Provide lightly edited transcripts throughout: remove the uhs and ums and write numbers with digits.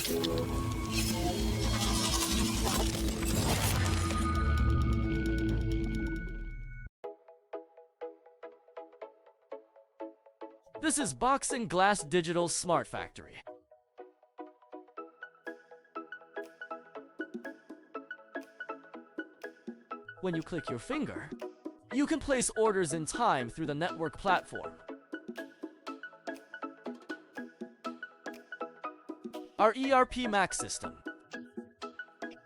This is Boxin Glass Digital Smart Factory. When you click your finger, you can place orders in time through the network platform. Our ERP Max system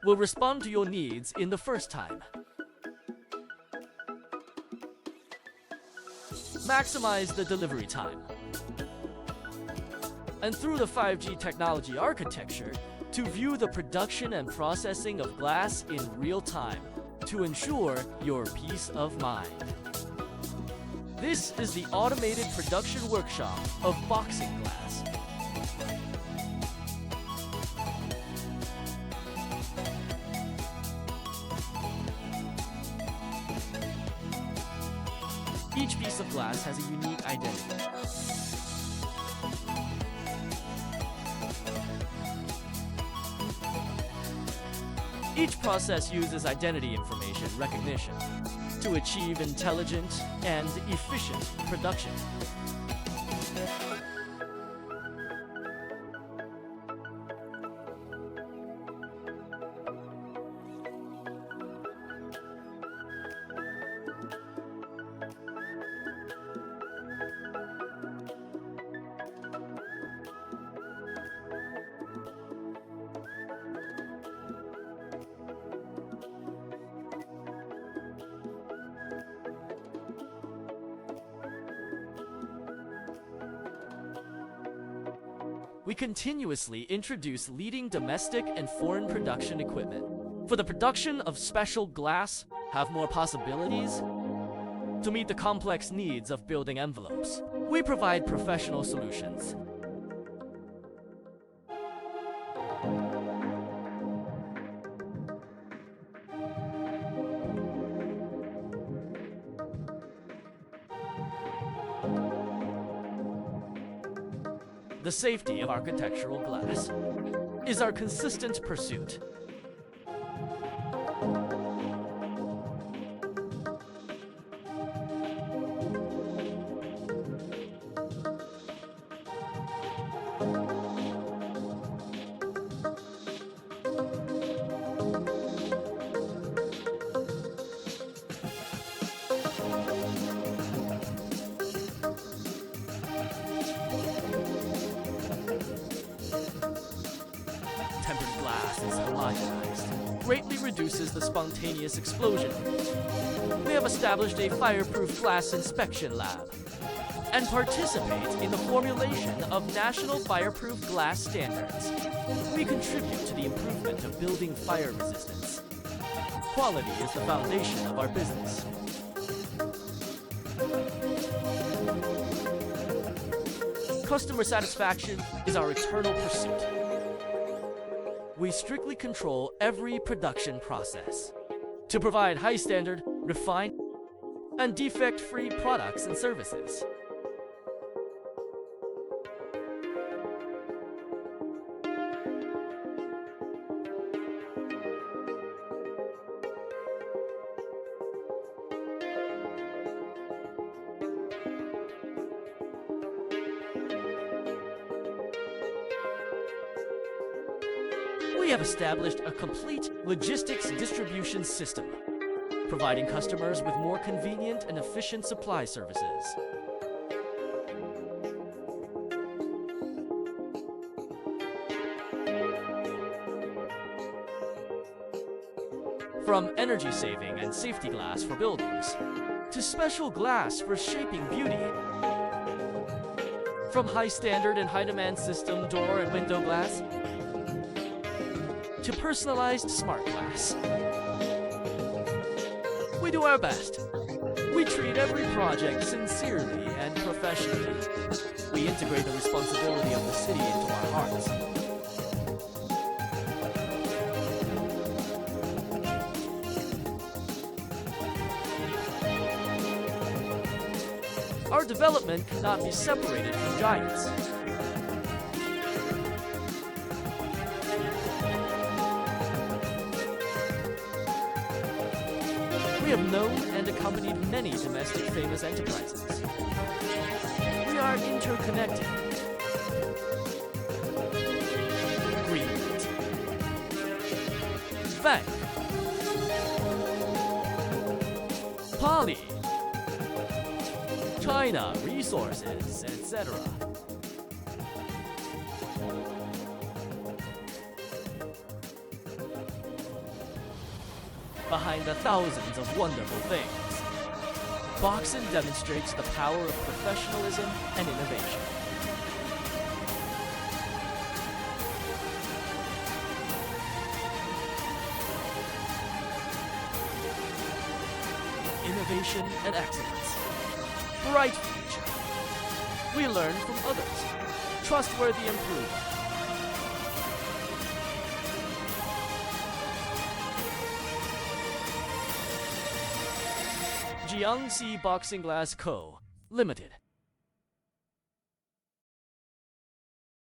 will respond to your needs in the first time. Maximize the delivery time. And through the 5G technology architecture, to view the production and processing of glass in real time to ensure your peace of mind. This is the automated production workshop of Boxin Glass. Each piece of glass has a unique identity. Each process uses identity information recognition to achieve intelligent and efficient production. We continuously introduce leading domestic and foreign production equipment. For the production of special glass, have more possibilities to meet the complex needs of building envelopes. We provide professional solutions. The safety of architectural glass is our consistent pursuit. Tempered glass is homogenized, greatly reduces the spontaneous explosion. We have established a fireproof glass inspection lab and participate in the formulation of national fireproof glass standards. We contribute to the improvement of building fire resistance. Quality is the foundation of our business. Customer satisfaction is our eternal pursuit. We strictly control every production process to provide high standard, refined, and defect-free products and services. We have established a complete logistics distribution system, providing customers with more convenient and efficient supply services. From energy saving and safety glass for buildings, to special glass for shaping beauty. From high standard and high demand system door and window glass, to personalized smart glass. We do our best. We treat every project sincerely and professionally. We integrate the responsibility of the city into our hearts. Our development cannot be separated from giants. We have known and accompanied many domestic famous enterprises. We are interconnected. Greenland. Bank. Poly. China Resources, etc. Behind the thousands of wonderful things, Boxin demonstrates the power of professionalism and innovation. Innovation and excellence. Bright future. We learn from others. Trustworthy improvement. Jiangxi Boxing Glass Co., Limited.